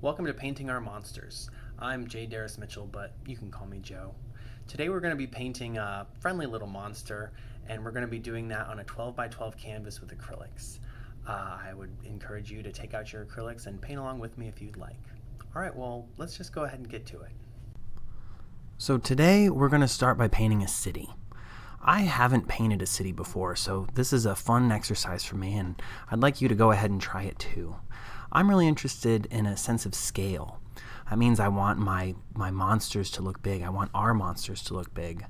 Welcome to Painting Our Monsters. I'm Jay Darris Mitchell, but you can call me Joe. Today we're going to be painting a friendly little monster, and we're going to be doing that on a 12 by 12 canvas with acrylics. I would encourage you to take out your acrylics and paint along with me if you'd like. All right, well, let's just go ahead and get to it. So today we're going to start by painting a city. I haven't painted a city before, so this is a fun exercise for me, and I'd like you to go ahead and try it too. I'm really interested in a sense of scale. That means I want my monsters to look big. I want our monsters to look big.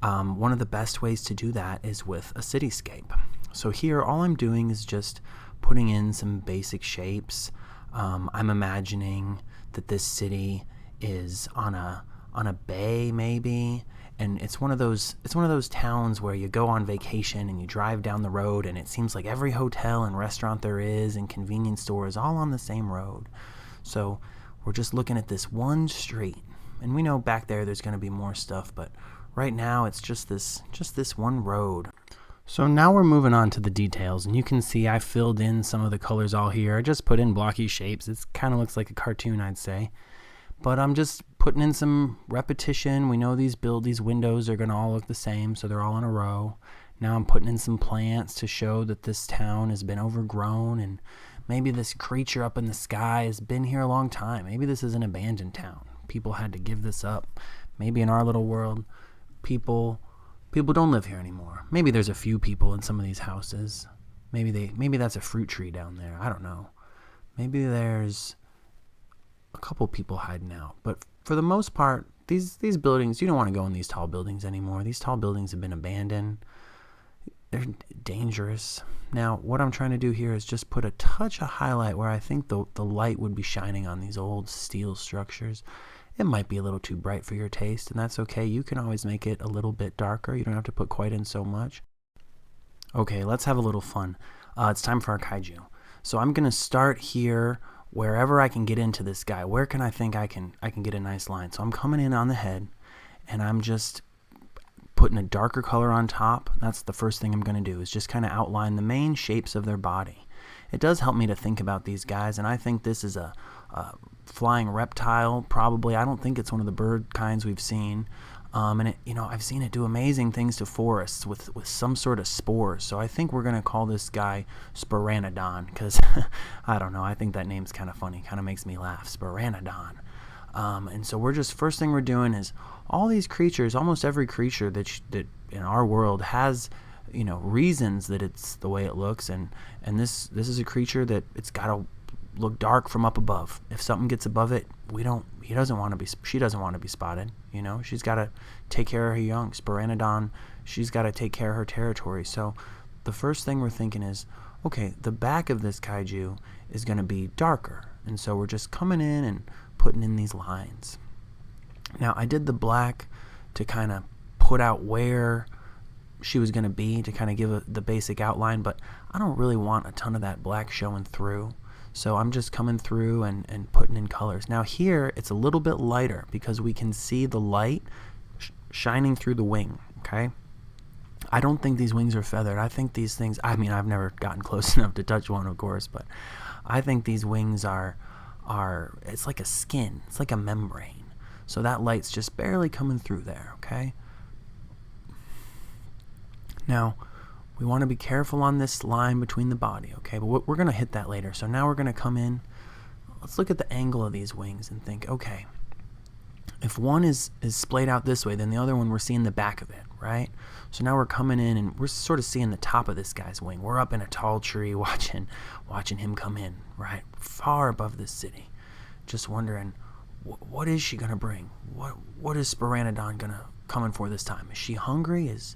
One of the best ways to do that is with a cityscape. So here, all I'm doing is just putting in some basic shapes. I'm imagining that this city is on a bay, maybe, and it's one of those towns where you go on vacation and you drive down the road and it seems like every hotel and restaurant there is and convenience store is all on the same road. So we're just looking at this one street, and we know back there's going to be more stuff, but right now it's just this one road. So now we're moving on to the details, and you can see I filled in some of the colors all here. I just put in blocky shapes. It kind of looks like a cartoon, I'd say. But I'm just putting in some repetition. We know these windows are going to all look the same, so they're all in a row. Now I'm putting in some plants to show that this town has been overgrown, and maybe this creature up in the sky has been here a long time. Maybe this is an abandoned town. People had to give this up. Maybe in our little world, people don't live here anymore. Maybe there's a few people in some of these houses. Maybe that's a fruit tree down there. I don't know. Maybe there's a couple people hiding out, but for the most part, these buildings, you don't want to go in these tall buildings anymore. These tall buildings have been abandoned. They're dangerous. Now, what I'm trying to do here is just put a touch of highlight where I think the light would be shining on these old steel structures. It might be a little too bright for your taste, and that's okay. You can always make it a little bit darker. You don't have to put quite in so much. Okay, let's have a little fun. It's time for our kaiju. So I'm going to start here wherever I can get into this guy. Where can I think I can get a nice line? So I'm coming in on the head, and I'm just putting a darker color on top. That's the first thing I'm going to do, is just kind of outline the main shapes of their body. It does help me to think about these guys, and I think this is a flying reptile, probably. I don't think it's one of the bird kinds we've seen. And I've seen it do amazing things to forests with some sort of spores. So I think we're going to call this guy Sporanodon, because I don't know. I think that name's kind of funny. Kind of makes me laugh. Sporanodon. And so first thing we're doing is all these creatures, almost every creature that in our world has, reasons that it's the way it looks. And this is a creature that it's got to look dark from up above. If something gets above it, she doesn't want to be spotted. She's got to take care of her young. Sporanodon, she's got to take care of her territory. So the first thing we're thinking is, okay, the back of this kaiju is going to be darker. And so we're just coming in and putting in these lines. Now, I did the black to kind of put out where she was going to be, to kind of give the basic outline, but I don't really want a ton of that black showing through. So I'm just coming through and putting in colors. Now here, it's a little bit lighter because we can see the light shining through the wing, okay? I don't think these wings are feathered. I think these things, I've never gotten close enough to touch one, of course, but I think these wings are it's like a skin. It's like a membrane. So that light's just barely coming through there, okay? Now, we want to be careful on this line between the body, okay? But we're going to hit that later. So now we're going to come in. Let's look at the angle of these wings and think, okay, if one is splayed out this way, then the other one, we're seeing the back of it, right? So now we're coming in and we're sort of seeing the top of this guy's wing. We're up in a tall tree watching him come in, right? Far above this city. Just wondering, what is she going to bring? What is Sporanodon going to come in for this time? Is she hungry? Is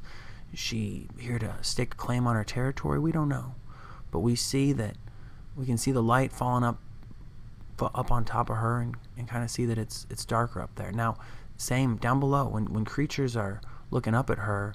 she here to stake a claim on her territory? We don't know, but we can see the light falling up on top of her, and kind of see that it's darker up there. Now, same down below, when creatures are looking up at her,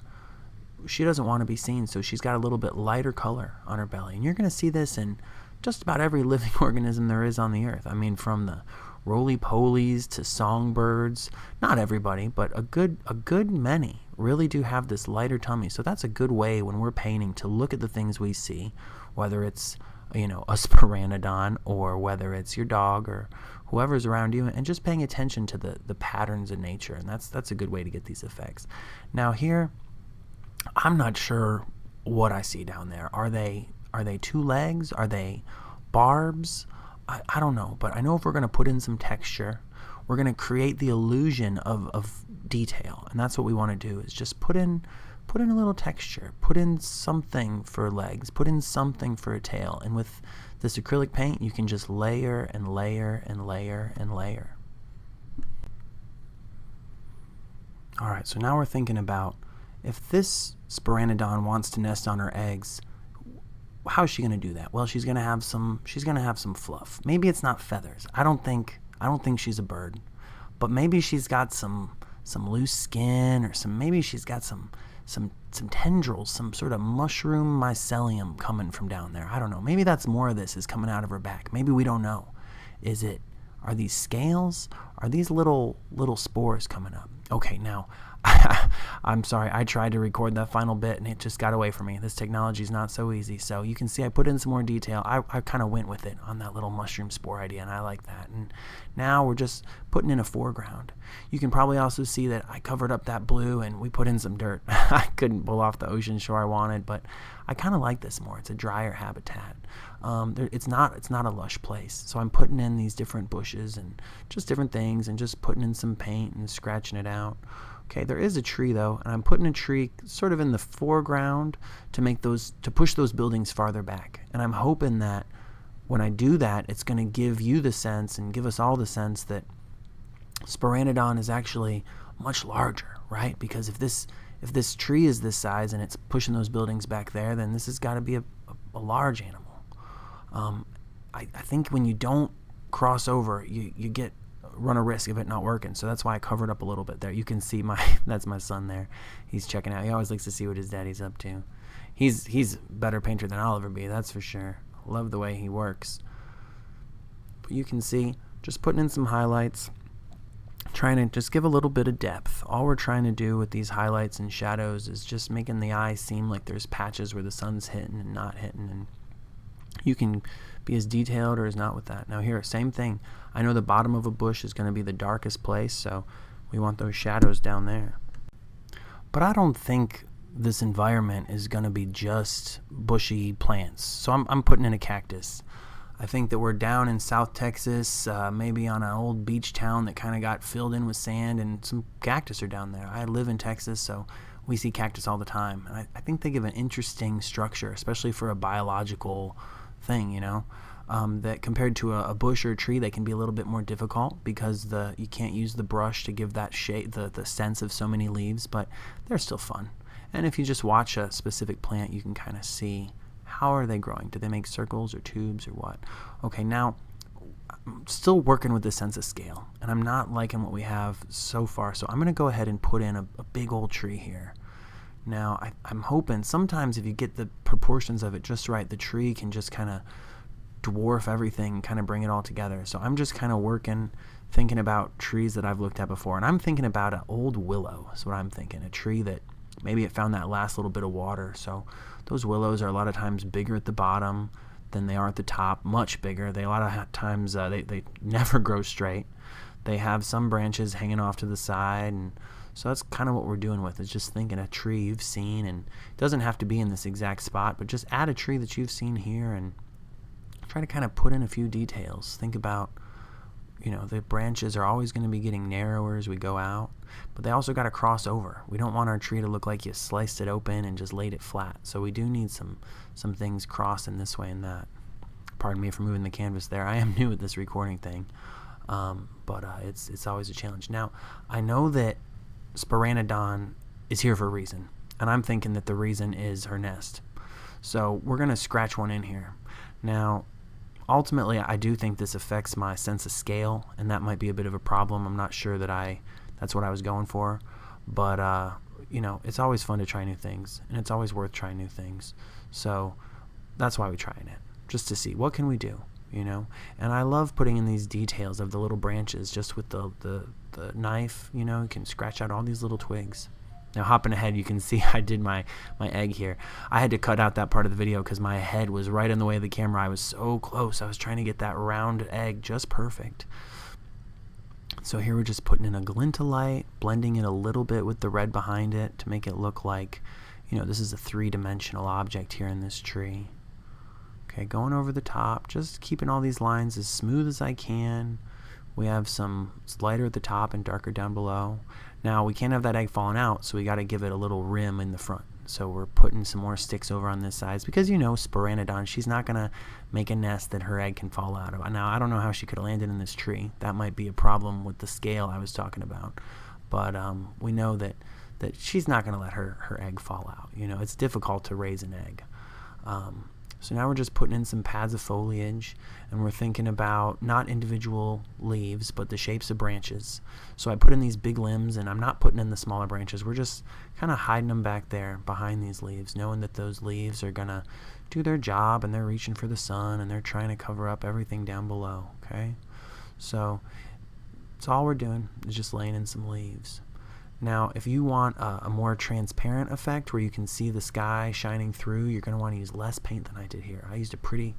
she doesn't want to be seen, so she's got a little bit lighter color on her belly, and you're going to see this in just about every living organism there is on the earth. From the roly-polies to songbirds. Not everybody, but a good many really do have this lighter tummy. So that's a good way when we're painting to look at the things we see, whether it's a Sporanodon, or whether it's your dog or whoever's around you, and just paying attention to the patterns in nature. And that's a good way to get these effects. Now here, I'm not sure what I see down there. Are they two legs? Are they barbs? I don't know, but I know if we're going to put in some texture, we're going to create the illusion of detail, and that's what we want to do, is just put in a little texture, put in something for legs, put in something for a tail. And with this acrylic paint, you can just layer and layer and layer and layer. All right, so now we're thinking about, if this Sporanodon wants to nest on her eggs, how is she going to do that? Well, she's going to have some fluff. Maybe it's not feathers. I don't think she's a bird, but maybe she's got some loose skin, or maybe she's got some tendrils, some sort of mushroom mycelium coming from down there. I don't know. Maybe that's more of this is coming out of her back. Maybe we don't know. Are these scales? Are these little spores coming up? Okay, now, I'm sorry, I tried to record that final bit and it just got away from me. This technology is not so easy. So you can see I put in some more detail. I kind of went with it on that little mushroom spore idea, and I like that. And now we're just putting in a foreground. You can probably also see that I covered up that blue and we put in some dirt. I couldn't pull off the ocean shore I wanted, but I kind of like this more. It's a drier habitat. It's not a lush place. So I'm putting in these different bushes and just different things, and just putting in some paint and scratching it out. Okay, there is a tree though, and I'm putting a tree sort of in the foreground to push those buildings farther back. And I'm hoping that when I do that, it's going to give you the sense, and give us all the sense, that Sporanodon is actually much larger, right? Because if this tree is this size and it's pushing those buildings back there, then this has got to be a large animal. I think when you don't cross over, you run a risk of it not working. So that's why I covered up a little bit there. You can see that's my son there. He's checking out. He always likes to see what his daddy's up to. He's a better painter than I'll ever be, that's for sure. Love the way he works. But you can see, just putting in some highlights, trying to just give a little bit of depth. All we're trying to do with these highlights and shadows is just making the eye seem like there's patches where the sun's hitting and not hitting, and you can be as detailed or as not with that. Now here, same thing. I know the bottom of a bush is going to be the darkest place, so we want those shadows down there. But I don't think this environment is going to be just bushy plants. So I'm putting in a cactus. I think that we're down in South Texas, maybe on an old beach town that kind of got filled in with sand, and some cactus are down there. I live in Texas, so we see cactus all the time. And I think they give an interesting structure, especially for a biological thing, that compared to a bush or a tree, they can be a little bit more difficult because you can't use the brush to give that shape, the sense of so many leaves, but they're still fun. And if you just watch a specific plant, you can kind of see, how are they growing? Do they make circles or tubes or what? Okay, now I'm still working with the sense of scale, and I'm not liking what we have so far, so I'm going to go ahead and put in a big old tree here. Now, I'm hoping sometimes if you get the proportions of it just right, the tree can just kind of dwarf everything, kind of bring it all together. So I'm just kind of thinking about trees that I've looked at before, and I'm thinking about an old willow. That's what I'm thinking, a tree that maybe it found that last little bit of water. So those willows are a lot of times bigger at the bottom than they are at the top, much bigger. A lot of times they never grow straight. They have some branches hanging off to the side, and so that's kind of what we're doing with, is just thinking a tree you've seen, and it doesn't have to be in this exact spot, but just add a tree that you've seen here and try to kind of put in a few details. Think about, the branches are always going to be getting narrower as we go out, but they also got to cross over. We don't want our tree to look like you sliced it open and just laid it flat. So we do need some things crossing this way and that. Pardon me for moving the canvas there. I am new at this recording thing, but it's always a challenge. Now, I know that Sporanodon is here for a reason, and I'm thinking that the reason is her nest. So we're going to scratch one in here. Now, ultimately, I do think this affects my sense of scale, and that might be a bit of a problem. I'm not sure that that's what I was going for, but it's always fun to try new things, and it's always worth trying new things. So that's why we're trying it, just to see what can we do, And I love putting in these details of the little branches just with the knife. You can scratch out all these little twigs. Now hopping ahead, you can see I did my egg here. I had to cut out that part of the video because my head was right in the way of the camera. I was so close. I was trying to get that round egg just perfect. So here we're just putting in a glint of light, blending it a little bit with the red behind it to make it look like, you know, this is a three-dimensional object here in this tree. Okay, going over the top, just keeping all these lines as smooth as I can. We have some lighter at the top and darker down below. Now we can't have that egg falling out, so we got to give it a little rim in the front. So we're putting some more sticks over on this side because, you know, Sporanodon, she's not going to make a nest that her egg can fall out of. Now I don't know how she could have landed in this tree. That might be a problem with the scale I was talking about. But we know that she's not going to let her egg fall out. You know, it's difficult to raise an egg. So now we're just putting in some pads of foliage, and we're thinking about not individual leaves, but the shapes of branches. So I put in these big limbs, and I'm not putting in the smaller branches. We're just kind of hiding them back there behind these leaves, knowing that those leaves are going to do their job, and they're reaching for the sun, and they're trying to cover up everything down below, okay? So all we're doing is just laying in some leaves. Now, if you want a more transparent effect where you can see the sky shining through, you're going to want to use less paint than I did here. I used a pretty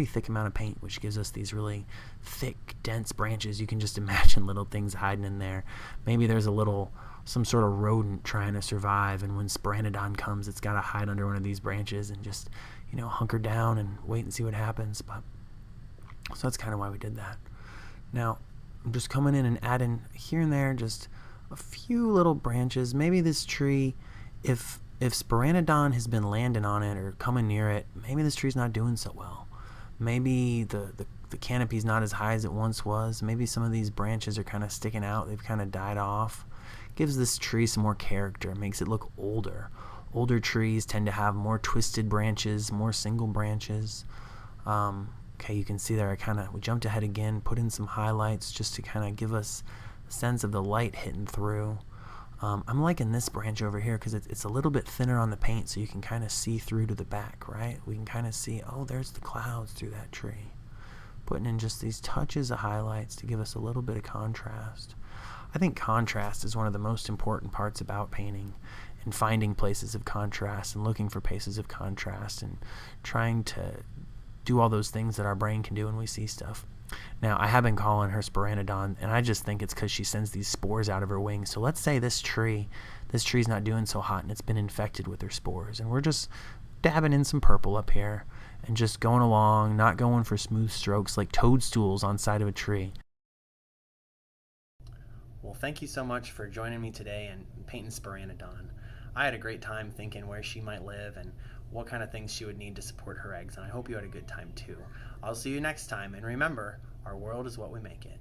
thick amount of paint, which gives us these really thick, dense branches. You can just imagine little things hiding in there. Maybe there's some sort of rodent trying to survive, and when Sporanodon comes, it's got to hide under one of these branches and just, you know, hunker down and wait and see what happens. So that's kind of why we did that. Now, I'm just coming in and adding here and there just a few little branches. Maybe this tree, if Sporanodon has been landing on it or coming near it, maybe this tree's not doing so well. Maybe the canopy's not as high as it once was. Maybe some of these branches are kind of sticking out. They've kind of died off. Gives this tree some more character. Makes it look older. Older trees tend to have more twisted branches, more single branches. Okay, you can see there we jumped ahead again, put in some highlights just to kind of give us sense of the light hitting through. I'm liking this branch over here because it's a little bit thinner on the paint, so you can kind of see through to the back, right? We can kind of see, oh, there's the clouds through that tree. Putting in just these touches of highlights to give us a little bit of contrast. I think contrast is one of the most important parts about painting, and finding places of contrast and looking for places of contrast and trying to do all those things that our brain can do when we see stuff. Now, I have been calling her Sporanodon, and I just think it's because she sends these spores out of her wings. So let's say this tree's not doing so hot, and it's been infected with her spores. And we're just dabbing in some purple up here and just going along, not going for smooth strokes like toadstools on side of a tree. Well, thank you so much for joining me today and painting Sporanodon. I had a great time thinking where she might live and what kind of things she would need to support her eggs, and I hope you had a good time too. I'll see you next time, and remember, our world is what we make it.